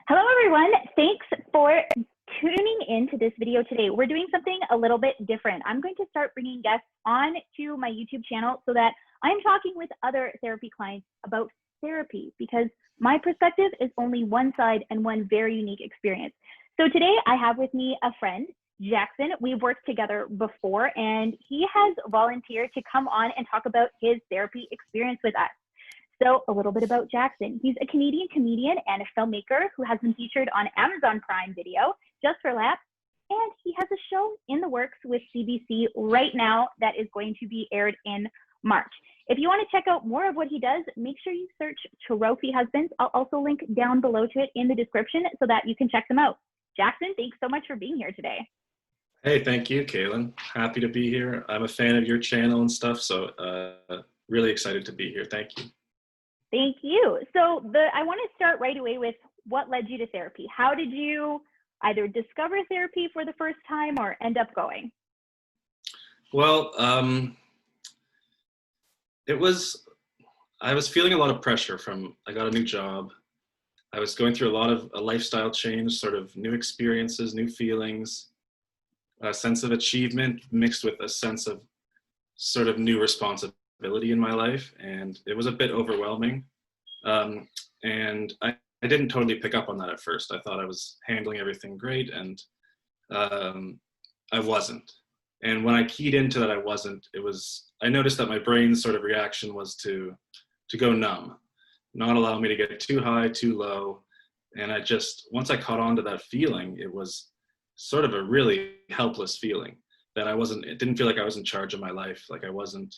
Hello, everyone. Thanks for tuning in to this video today. We're doing something a little bit different. I'm going to start bringing guests on to my YouTube channel so that I'm talking with other therapy clients about therapy, because my perspective is only one side and one very unique experience. So today I have with me a friend, Jackson. We've worked together before, and he has volunteered to come on and talk about his therapy experience with us. So a little bit about Jackson. He's a Canadian comedian and a filmmaker who has been featured on Amazon Prime Video, Just for Laughs, and he has a show in the works with CBC right now that is going to be aired in March. If you want to check out more of what he does, make sure you search Trophy Husbands. I'll also link down below to it in the description so that you can check them out. Jackson, thanks so much for being here today. Hey, thank you, Caylyn. Happy to be here. I'm a fan of your channel and stuff, so really excited to be here. Thank you. Thank you. So I want to start right away with what led you to therapy. How did you either discover therapy for the first time or end up going? Well, I was feeling a lot of pressure I got a new job. I was going through a lifestyle change, sort of new experiences, new feelings, a sense of achievement mixed with a sense of sort of new responsibility in my life, and it was a bit overwhelming. And I didn't totally pick up on that at first. I thought I was handling everything great, and I wasn't. And when I keyed into that I wasn't, I noticed that my brain's sort of reaction was to go numb, not allow me to get too high, too low. And once I caught on to that feeling, it was sort of a really helpless feeling that it didn't feel like I was in charge of my life. Like I wasn't,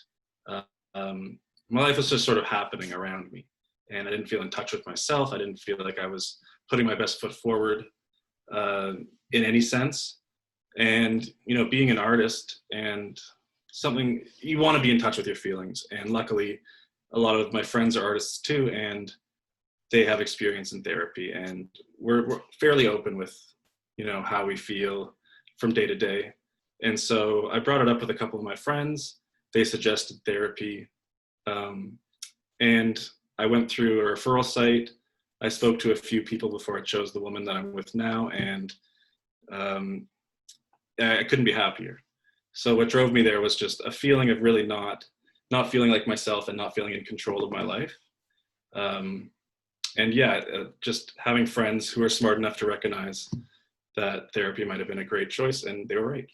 my life was just sort of happening around me, and I didn't feel in touch with myself. I didn't feel like I was putting my best foot forward in any sense. And, being an artist and you want to be in touch with your feelings. And luckily, a lot of my friends are artists too, and they have experience in therapy, and we're fairly open with, how we feel from day to day. And so I brought it up with a couple of my friends. They suggested therapy. And I went through a referral site. I spoke to a few people before I chose the woman that I'm with now, and I couldn't be happier. So what drove me there was just a feeling of really not feeling like myself and not feeling in control of my life. And yeah, just having friends who are smart enough to recognize that therapy might have been a great choice, and they were right.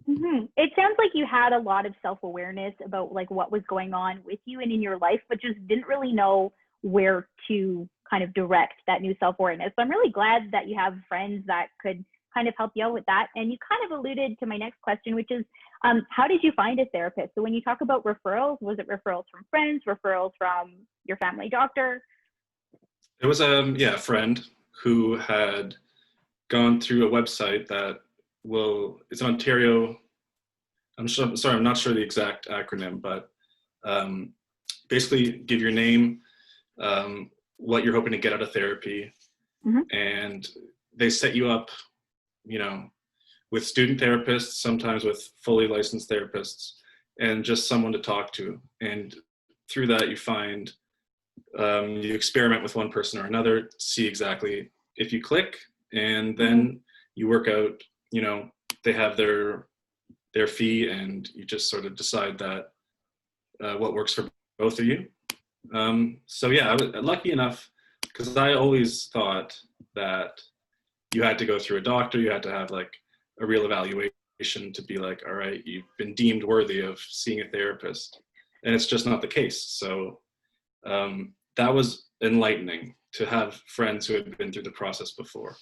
Mm-hmm. It sounds like you had a lot of self-awareness about like what was going on with you and in your life, but just didn't really know where to kind of direct that new self-awareness. So I'm really glad that you have friends that could kind of help you out with that. And you kind of alluded to my next question, which is, how did you find a therapist? So when you talk about referrals, was it referrals from friends, referrals from your family doctor? It was a friend who had gone through a website that it's an Ontario, I'm not sure the exact acronym, but basically give your name, what you're hoping to get out of therapy, mm-hmm. and they set you up, with student therapists, sometimes with fully licensed therapists, and just someone to talk to. And through that, you find, you experiment with one person or another, see exactly if you click, and then you work out, they have their fee, and you just sort of decide that what works for both of you. So yeah, I was lucky enough, because I always thought that you had to go through a doctor, you had to have like a real evaluation to be like, all right, you've been deemed worthy of seeing a therapist. And it's just not the case. So that was enlightening to have friends who had been through the process before.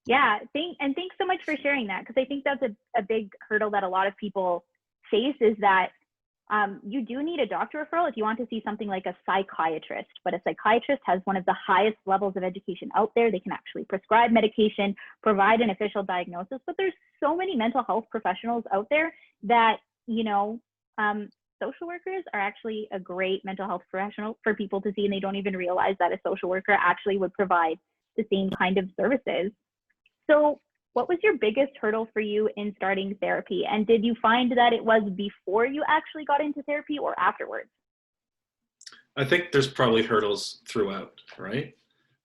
Yeah, thanks so much for sharing that, because I think that's a big hurdle that a lot of people face, is that you do need a doctor referral if you want to see something like a psychiatrist, but a psychiatrist has one of the highest levels of education out there. They can actually prescribe medication, provide an official diagnosis, but there's so many mental health professionals out there that, social workers are actually a great mental health professional for people to see, and they don't even realize that a social worker actually would provide the same kind of services. So what was your biggest hurdle for you in starting therapy? And did you find that it was before you actually got into therapy or afterwards? I think there's probably hurdles throughout, right?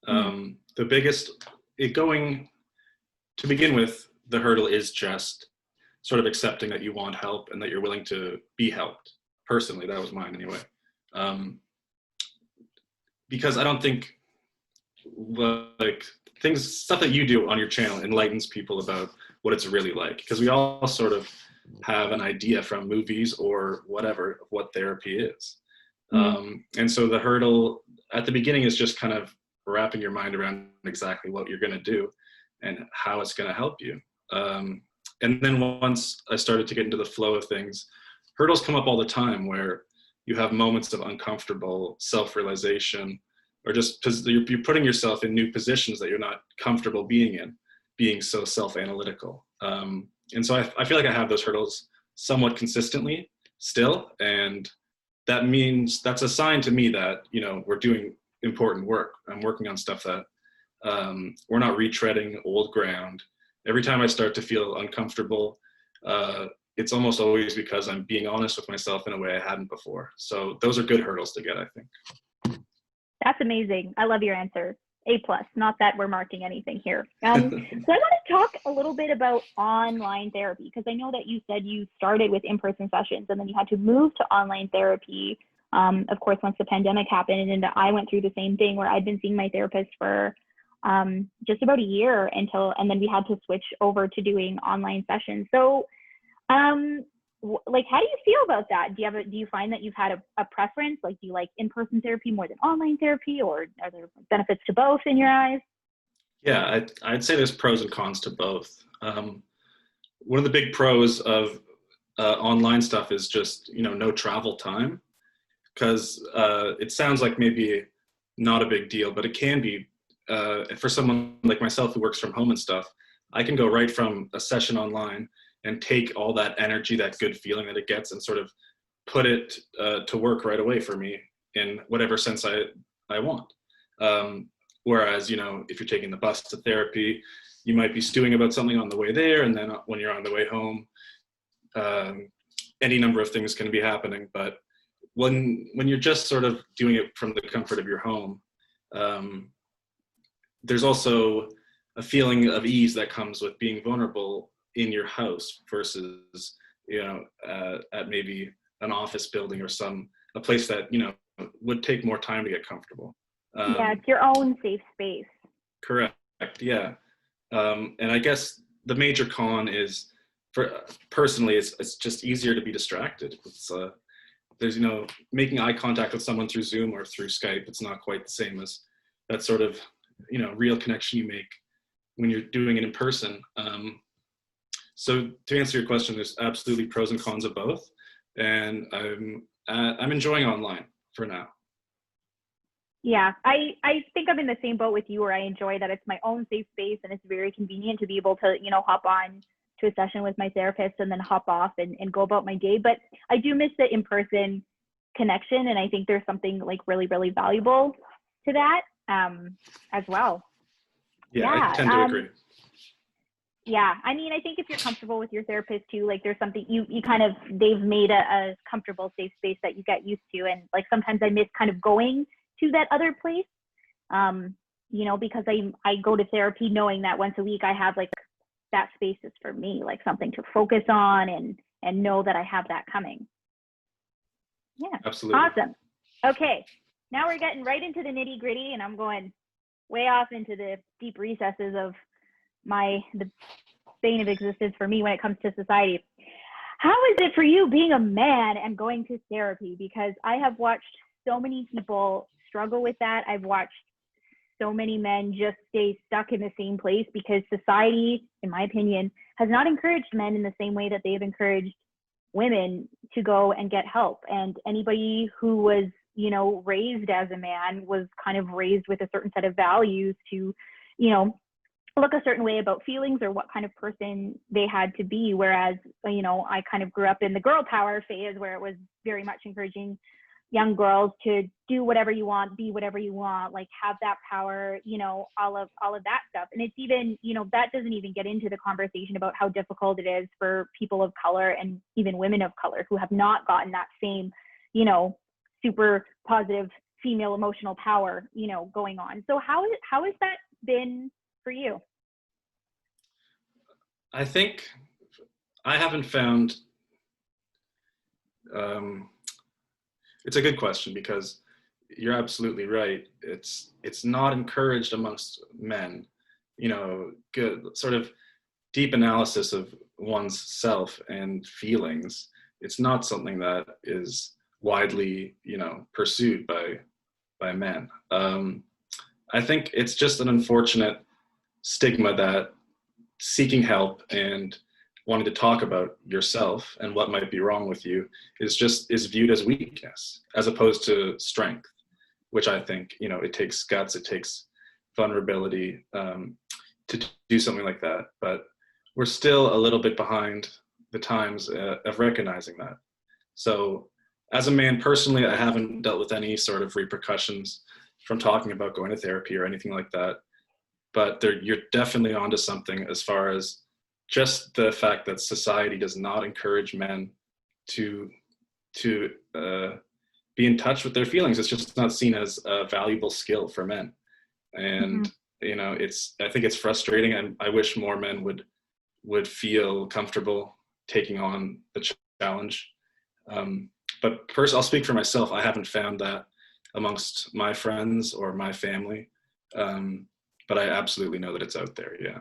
The biggest, going to begin with, the hurdle is just sort of accepting that you want help and that you're willing to be helped. Personally, that was mine anyway. Because I don't think like stuff that you do on your channel enlightens people about what it's really like. Because we all sort of have an idea from movies or whatever of what therapy is. And so the hurdle at the beginning is just kind of wrapping your mind around exactly what you're going to do and how it's going to help you. And then once I started to get into the flow of things, hurdles come up all the time where you have moments of uncomfortable self-realization, or just because you're putting yourself in new positions that you're not comfortable being in, being so self-analytical. And so I feel like I have those hurdles somewhat consistently still, and that means that's a sign to me that, you know, we're doing important work. I'm working on stuff that we're not retreading old ground. Every time I start to feel uncomfortable, it's almost always because I'm being honest with myself in a way I hadn't before. So those are good hurdles to get, I think. That's amazing. I love your answer. A+, not that we're marking anything here. So I want to talk a little bit about online therapy, because I know that you said you started with in-person sessions and then you had to move to online therapy, of course, once the pandemic happened. And I went through the same thing where I'd been seeing my therapist for just about a year and then we had to switch over to doing online sessions. So like, how do you feel about that? Do you find that you've had a preference? Like, do you like in-person therapy more than online therapy, or are there benefits to both in your eyes? Yeah, I'd say there's pros and cons to both. One of the big pros of online stuff is just, you know, no travel time, because it sounds like maybe not a big deal, but it can be for someone like myself who works from home and stuff. I can go right from a session online and take all that energy, that good feeling that it gets, and sort of put it to work right away for me in whatever sense I want. Whereas, you know, if you're taking the bus to therapy, you might be stewing about something on the way there, and then when you're on the way home, any number of things can be happening. But when you're just sort of doing it from the comfort of your home, there's also a feeling of ease that comes with being vulnerable in your house versus, you know, at maybe an office building or a place that, you know, would take more time to get comfortable. Yeah, it's your own safe space. Correct. Yeah. And I guess the major con is, personally, it's just easier to be distracted. There's, you know, making eye contact with someone through Zoom or through Skype. It's not quite the same as that sort of, you know, real connection you make when you're doing it in person. So to answer your question, there's absolutely pros and cons of both, and I'm enjoying online for now. Yeah, I think I'm in the same boat with you, where I enjoy that it's my own safe space and it's very convenient to be able to, you know, hop on to a session with my therapist and then hop off and go about my day. But I do miss the in-person connection, and I think there's something like really, really valuable to that as well. Yeah, I tend to agree. Yeah, I mean, I think if you're comfortable with your therapist too, like there's something they've made a comfortable, safe space that you get used to. And like sometimes I miss kind of going to that other place, you know, because I go to therapy knowing that once a week I have like that space is for me, like something to focus on and know that I have that coming. Yeah, absolutely. Awesome. Okay, now we're getting right into the nitty gritty, and I'm going way off into the deep recesses of the bane of existence for me when it comes to society. How is it for you being a man and going to therapy? Because I have watched so many people struggle with that. I've watched so many men just stay stuck in the same place because society, in my opinion, has not encouraged men in the same way that they've encouraged women to go and get help. And anybody who was, you know, raised as a man was kind of raised with a certain set of values to, you know, look a certain way about feelings or what kind of person they had to be. Whereas, you know, I kind of grew up in the girl power phase where it was very much encouraging young girls to do whatever you want, be whatever you want, like have that power, you know, all of that stuff. And it's even, you know, that doesn't even get into the conversation about how difficult it is for people of color and even women of color who have not gotten that same, you know, super positive female emotional power, you know, going on. So how has that been for you? I think I haven't found, it's a good question, because you're absolutely right. It's not encouraged amongst men, you know, good sort of deep analysis of one's self and feelings. It's not something that is widely, you know, pursued by men. I think it's just an unfortunate stigma that seeking help and wanting to talk about yourself and what might be wrong with you is viewed as weakness as opposed to strength, which I think, you know, it takes guts, it takes vulnerability to do something like that. But we're still a little bit behind the times of recognizing that. So as a man personally, I haven't dealt with any sort of repercussions from talking about going to therapy or anything like that. But you're definitely onto something as far as just the fact that society does not encourage men to be in touch with their feelings. It's just not seen as a valuable skill for men. And, you know, I think it's frustrating, and I wish more men would feel comfortable taking on the challenge. But first, I'll speak for myself. I haven't found that amongst my friends or my family. But I absolutely know that it's out there. Yeah.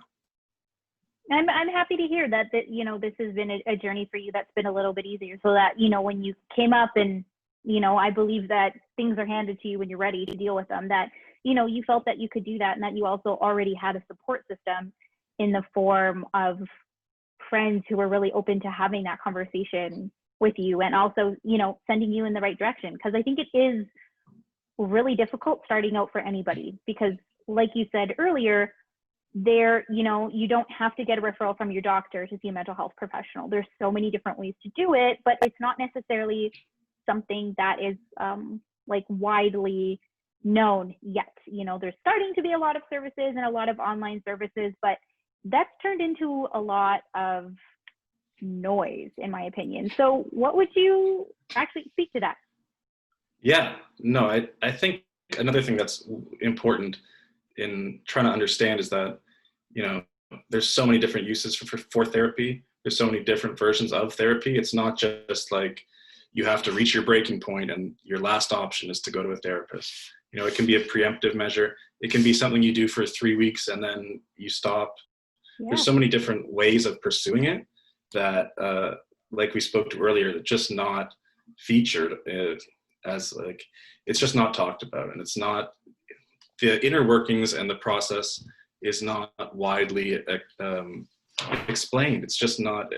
I'm happy to hear that you know, this has been a journey for you that's been a little bit easier, so that, you know, when you came up, and, you know, I believe that things are handed to you when you're ready to deal with them, that, you know, you felt that you could do that, and that you also already had a support system in the form of friends who were really open to having that conversation with you, and also, you know, sending you in the right direction. Because I think it is really difficult starting out for anybody, because like you said earlier, you know, you don't have to get a referral from your doctor to see a mental health professional. There's so many different ways to do it, but it's not necessarily something that is like widely known yet. You know, there's starting to be a lot of services and a lot of online services, but that's turned into a lot of noise, in my opinion. So what would you actually speak to that? Yeah, no, I think another thing that's important in trying to understand is that, you know, there's so many different uses for therapy. There's so many different versions of therapy. It's not just like you have to reach your breaking point and your last option is to go to a therapist. You know, it can be a preemptive measure. It can be something you do for 3 weeks and then you stop. Yeah. There's so many different ways of pursuing it that, like we spoke to earlier, just not featured as like, it's just not talked about, and it's not, the inner workings and the process is not widely explained. It's just not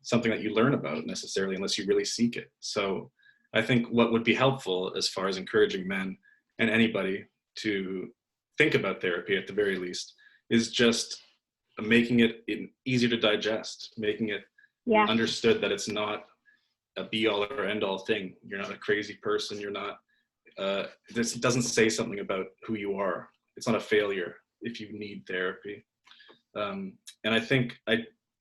something that you learn about necessarily unless you really seek it. So I think what would be helpful as far as encouraging men and anybody to think about therapy at the very least is just making it easier to digest, making it understood that it's not a be all or end all thing. You're not a crazy person. You're not, this doesn't say something about who you are. It's not a failure if you need therapy. And I think,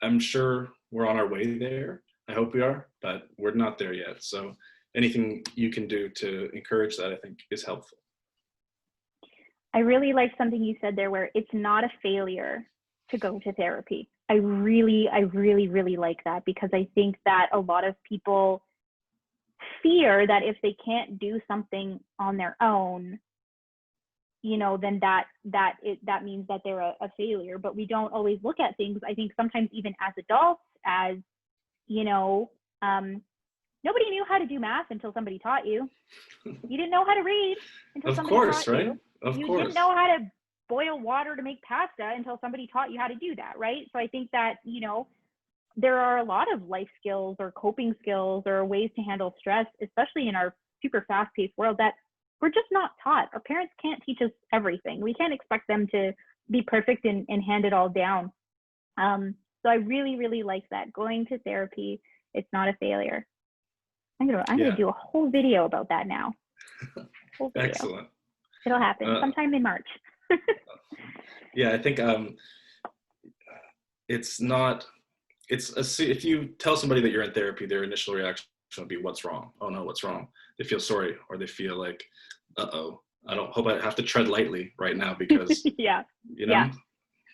I'm sure we're on our way there. I hope we are, but we're not there yet. So anything you can do to encourage that, I think, is helpful. I really like something you said there, where it's not a failure to go to therapy. I really like that, because I think that a lot of people fear that if they can't do something on their own, you know, then that means that they're a failure. But we don't always look at things, I think sometimes even as adults, as, you know, nobody knew how to do math until somebody taught you. You didn't know how to read until somebody taught you. Right? Of course. You didn't know how to boil water to make pasta until somebody taught you how to do that, right? So I think that, you know, there are a lot of life skills or coping skills or ways to handle stress, especially in our super fast-paced world, that we're just not taught. Our parents can't teach us everything. We can't expect them to be perfect and hand it all down. So I really like that. Going to therapy, it's not a failure. I'm gonna do a whole video about that now. Excellent. It'll happen sometime in March. Yeah, I think if you tell somebody that you're in therapy, their initial reaction will be, what's wrong? Oh no, what's wrong? They feel sorry, or they feel like uh-oh, I don't hope I have to tread lightly right now because, Yeah. you know, Yeah.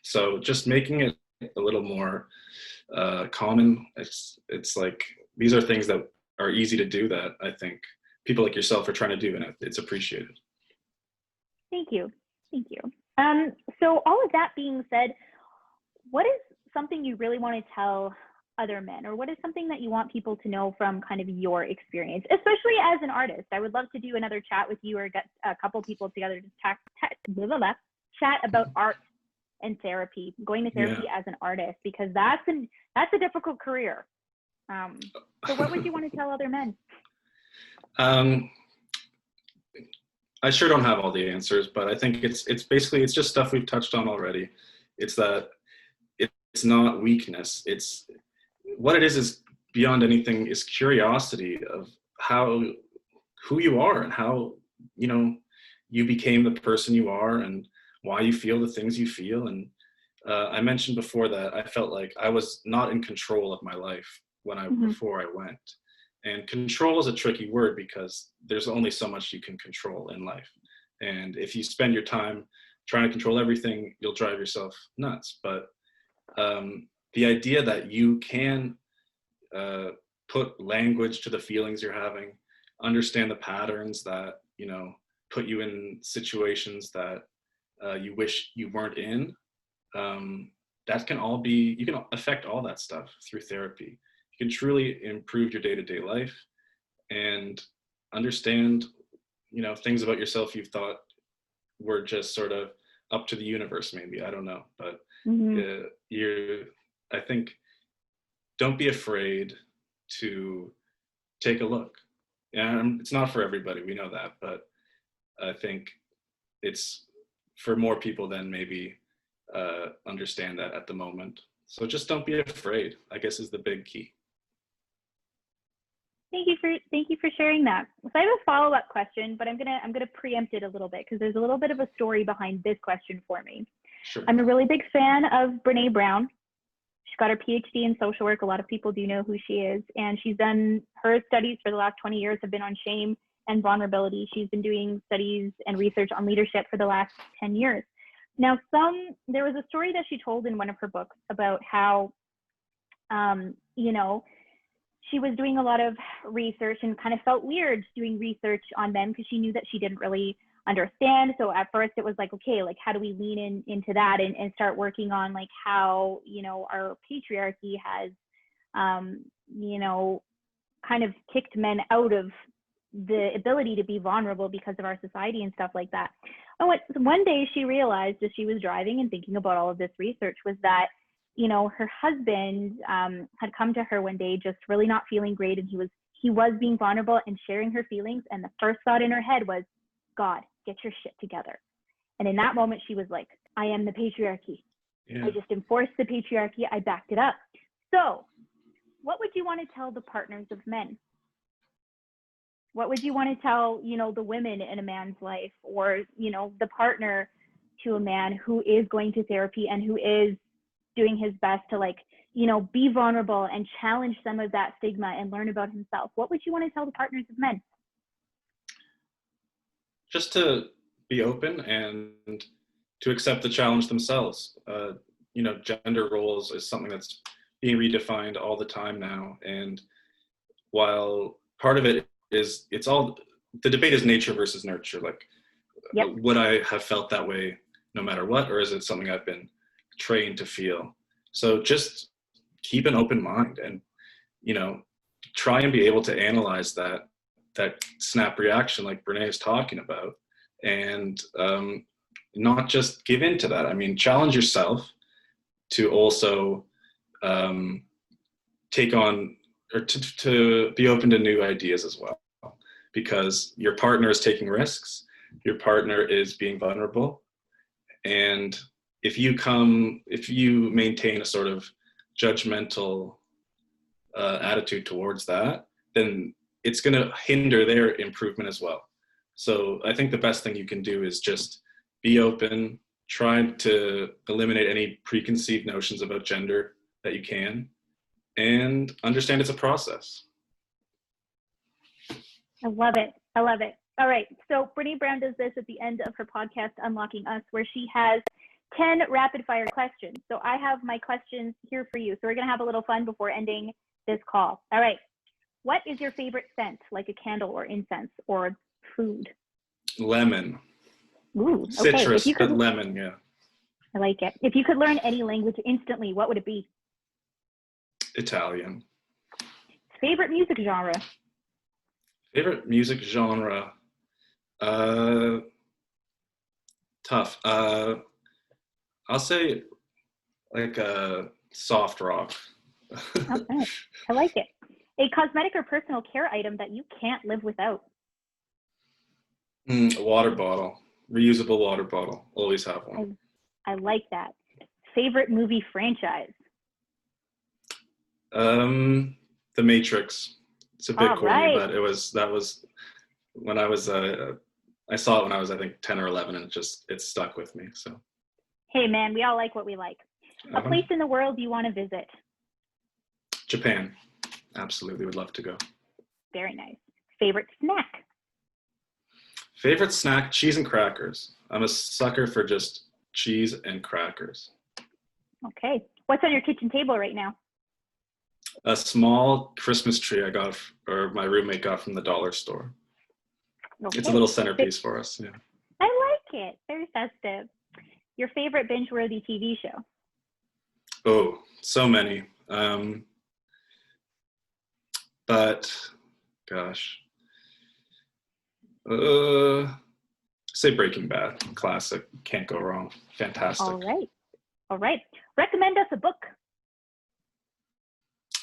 so just making it a little more common. It's like, these are things that are easy to do that I think people like yourself are trying to do, and it's appreciated. Thank you. Thank you. So all of that being said, what is something you really want to tell other men, or what is something that you want people to know from kind of your experience, especially as an artist? I would love to do another chat with you, or get a couple people together to chat about art and therapy, going to therapy as an artist, because that's a difficult career. So what would you want to tell other men? I sure don't have all the answers, but I think it's basically, it's just stuff we've touched on already. It's that it's not weakness. It's what it is beyond anything is curiosity of who you are and how, you know, you became the person you are and why you feel the things you feel. And I mentioned before that I felt like I was not in control of my life before I went. And control is a tricky word because there's only so much you can control in life. And if you spend your time trying to control everything, you'll drive yourself nuts. But the idea that you can put language to the feelings you're having, understand the patterns that, you know, put you in situations that you wish you weren't in, that can all be, you can affect all that stuff through therapy. You can truly improve your day-to-day life and understand, you know, things about yourself you've thought were just sort of up to the universe, maybe, I don't know, but I think, don't be afraid to take a look. And it's not for everybody, we know that, but I think it's for more people than maybe understand that at the moment. So just don't be afraid, I guess, is the big key. Thank you for sharing that. So I have a follow-up question, but I'm gonna preempt it a little bit because there's a little bit of a story behind this question for me. Sure. I'm a really big fan of Brene Brown. She got her PhD in social work. A lot of people do know who she is, and she's done her studies for the last 20 years have been on shame and vulnerability. She's been doing studies and research on leadership for the last 10 years. Now, there was a story that she told in one of her books about how, you know, she was doing a lot of research and kind of felt weird doing research on men because she knew that she didn't really understand. So at first it was like, okay, like how do we lean into that and start working on like how, you know, our patriarchy has, you know, kind of kicked men out of the ability to be vulnerable because of our society and stuff like that. And one day she realized as she was driving and thinking about all of this research was that, you know, her husband had come to her one day just really not feeling great, and he was being vulnerable and sharing her feelings, and the first thought in her head was, God, get your shit together. And in that moment she was like, I am the patriarchy. I just enforced the patriarchy. I backed it up. So what would you want to tell the partners of men? What would you want to tell, you know, the women in a man's life, or, you know, the partner to a man who is going to therapy and who is doing his best to, like, you know, be vulnerable and challenge some of that stigma and learn about himself? What would you want to tell the partners of men? Just to be open and to accept the challenge themselves. You know, gender roles is something that's being redefined all the time now. And while part of it is, the debate is nature versus nurture. Like, would I have felt that way no matter what? Or is it something I've been trained to feel? So just keep an open mind and, you know, try and be able to analyze that snap reaction like Brene is talking about, and not just give in to that. I mean, challenge yourself to also take on, or to be open to new ideas as well, because your partner is taking risks, your partner is being vulnerable, and if you maintain a sort of judgmental attitude towards that, then it's going to hinder their improvement as well. So I think the best thing you can do is just be open, try to eliminate any preconceived notions about gender that you can, and understand it's a process. I love it. I love it. All right. So Brittany Brown does this at the end of her podcast, Unlocking Us, where she has 10 rapid fire questions. So I have my questions here for you. So we're going to have a little fun before ending this call. All right. What is your favorite scent, like a candle or incense or food? Lemon. Ooh, okay. Citrus, but lemon, yeah. I like it. If you could learn any language instantly, what would it be? Italian. Favorite music genre? Favorite music genre? Tough. I'll say like a soft rock. Okay. I like it. A cosmetic or personal care item that you can't live without? A water bottle. Reusable water bottle. Always have one. I like that. Favorite movie franchise? The Matrix. It's a bit corny, right. but that was when I was I saw it when I was, I think, 10 or 11, and it stuck with me. So. Hey man, we all like what we like. A place in the world you want to visit? Japan. Absolutely, would love to go. Very nice. Favorite snack? Favorite snack, cheese and crackers. I'm a sucker for just cheese and crackers. Okay. What's on your kitchen table right now? A small Christmas tree or my roommate got from the dollar store. Okay. It's a little centerpiece for us. Yeah. I like it. Very festive. Your favorite binge-worthy TV show? Oh, so many. But gosh, say Breaking Bad, classic, can't go wrong, fantastic. All right. Recommend us a book.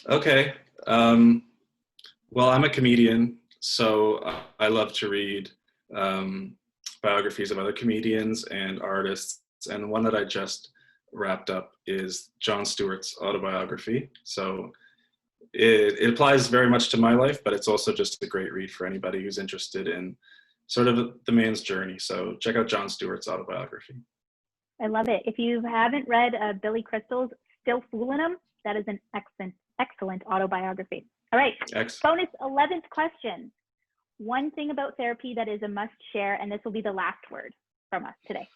Okay. Well, I'm a comedian, so I love to read biographies of other comedians and artists, and one that I just wrapped up is Jon Stewart's autobiography. So it applies very much to my life, but it's also just a great read for anybody who's interested in sort of the man's journey. So check out Jon Stewart's autobiography. I love it. If you haven't read Billy Crystal's Still Foolin' 'Em, that is an excellent autobiography. All right, bonus 11th question. One thing about therapy that is a must share, and this will be the last word from us today.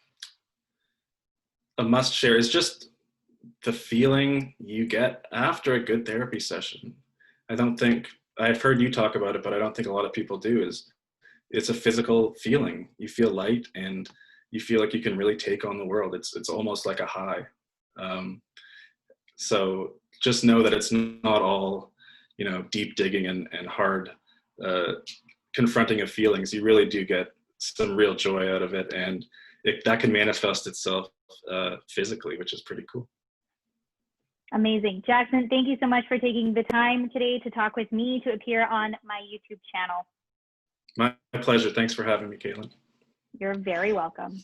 A must share is just the feeling you get after a good therapy session. I've heard you talk about it, but I don't think a lot of people do. It's a physical feeling. You feel light and you feel like you can really take on the world. It's almost like a high. So just know that it's not all, deep digging and hard confronting of feelings. You really do get some real joy out of it, and that can manifest itself physically, which is pretty cool. Amazing. Jackson, thank you so much for taking the time today to talk with me, to appear on my YouTube channel. My pleasure. Thanks for having me, Caylyn. You're very welcome.